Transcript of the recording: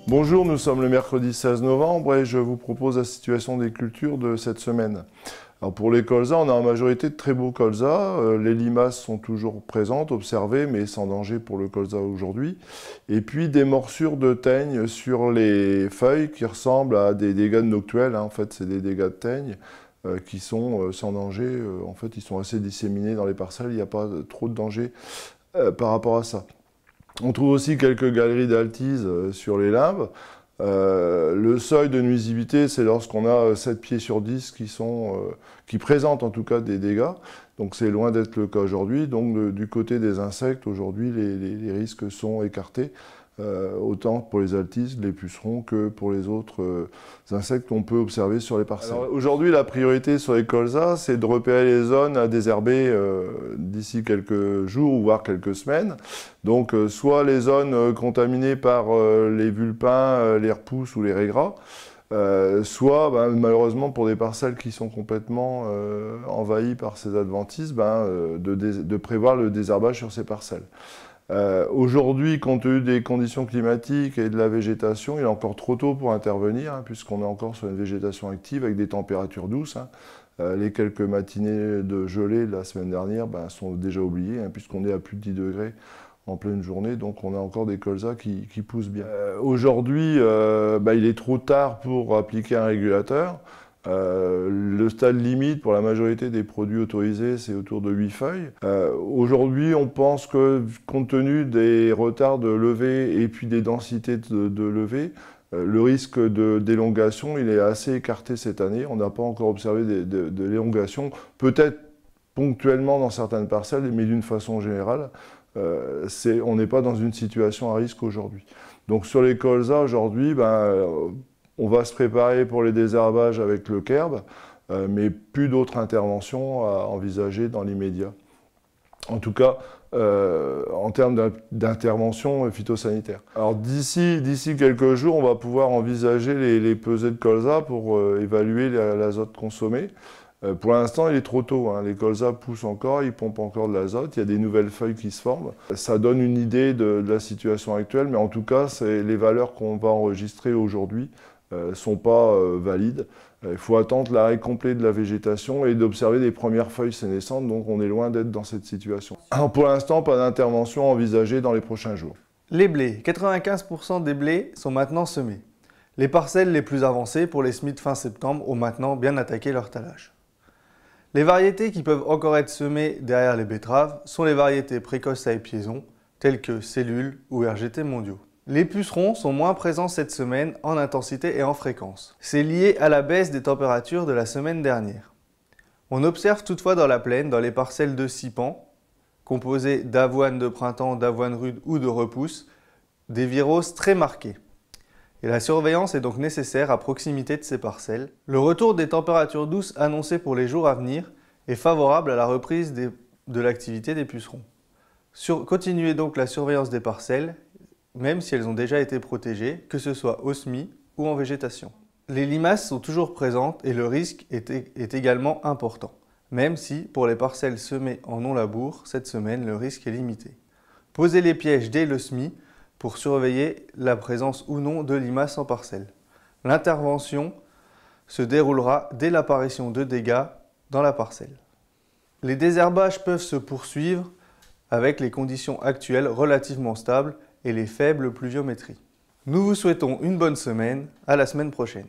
Bonjour, nous sommes le mercredi 16 novembre et je vous propose la situation des cultures de cette semaine. Alors pour les colzas, on a en majorité de très beaux colzas. Les limaces sont toujours présentes, observées, mais sans danger pour le colza aujourd'hui. Et puis des morsures de teigne sur les feuilles qui ressemblent à des dégâts de noctuelle. En fait, c'est des dégâts de teigne qui sont sans danger. En fait, ils sont assez disséminés dans les parcelles. Il n'y a pas trop de danger par rapport à ça. On trouve aussi quelques galeries d'altise sur les limbes. Le seuil de nuisibilité, c'est lorsqu'on a 7 pieds sur 10 qui présentent en tout cas des dégâts. Donc c'est loin d'être le cas aujourd'hui. Donc du côté des insectes, aujourd'hui, les risques sont écartés. Autant pour les altises, les pucerons, que pour les autres insectes qu'on peut observer sur les parcelles. Aujourd'hui, la priorité sur les colzas, c'est de repérer les zones à désherber d'ici quelques jours, voire quelques semaines. Donc, soit les zones contaminées par les vulpins, les repousses ou les raies-gras, soit, malheureusement, pour des parcelles qui sont complètement envahies par ces adventices, de prévoir le désherbage sur ces parcelles. Aujourd'hui, compte tenu des conditions climatiques et de la végétation, il est encore trop tôt pour intervenir, puisqu'on est encore sur une végétation active avec des températures douces. Les quelques matinées de gelée de la semaine dernière sont déjà oubliées, puisqu'on est à plus de 10 degrés en pleine journée, donc on a encore des colzas qui poussent bien. Aujourd'hui, il est trop tard pour appliquer un régulateur. Le stade limite pour la majorité des produits autorisés, c'est autour de 8 feuilles. Aujourd'hui, on pense que, compte tenu des retards de levée et puis des densités de levée, le risque d'élongation, il est assez écarté cette année. On n'a pas encore observé de l'élongation, peut-être ponctuellement dans certaines parcelles, mais d'une façon générale, on n'est pas dans une situation à risque aujourd'hui. Donc sur les colzas, aujourd'hui, on va se préparer pour les désherbages avec le kerb, mais plus d'autres interventions à envisager dans l'immédiat. En tout cas, en termes d'intervention phytosanitaire. Alors d'ici quelques jours, on va pouvoir envisager les pesées de colza pour évaluer l'azote consommé. Pour l'instant, il est trop tôt. Les colzas poussent encore, ils pompent encore de l'azote. Il y a des nouvelles feuilles qui se forment. Ça donne une idée de la situation actuelle, mais en tout cas, les valeurs qu'on va enregistrer aujourd'hui ne sont pas valides. Il faut attendre l'arrêt complet de la végétation et d'observer les premières feuilles sénescentes, donc on est loin d'être dans cette situation. Alors pour l'instant, pas d'intervention envisagée dans les prochains jours. Les blés. 95% des blés sont maintenant semés. Les parcelles les plus avancées pour les semis de fin septembre ont maintenant bien attaqué leur talage. Les variétés qui peuvent encore être semées derrière les betteraves sont les variétés précoces à épiaison, telles que Cellule ou RGT mondiaux. Les pucerons sont moins présents cette semaine en intensité et en fréquence. C'est lié à la baisse des températures de la semaine dernière. On observe toutefois dans la plaine, dans les parcelles de cypan, composées d'avoine de printemps, d'avoine rude ou de repousse, des viroses très marquées. Et la surveillance est donc nécessaire à proximité de ces parcelles. Le retour des températures douces annoncées pour les jours à venir est favorable à la reprise de l'activité des pucerons. Continuez donc la surveillance des parcelles, même si elles ont déjà été protégées, que ce soit au semis ou en végétation. Les limaces sont toujours présentes et le risque est également important, même si pour les parcelles semées en non-labour, cette semaine, le risque est limité. Posez les pièges dès le semis pour surveiller la présence ou non de limaces en parcelle. L'intervention se déroulera dès l'apparition de dégâts dans la parcelle. Les désherbages peuvent se poursuivre avec les conditions actuelles relativement stables et les faibles pluviométries. Nous vous souhaitons une bonne semaine, à la semaine prochaine.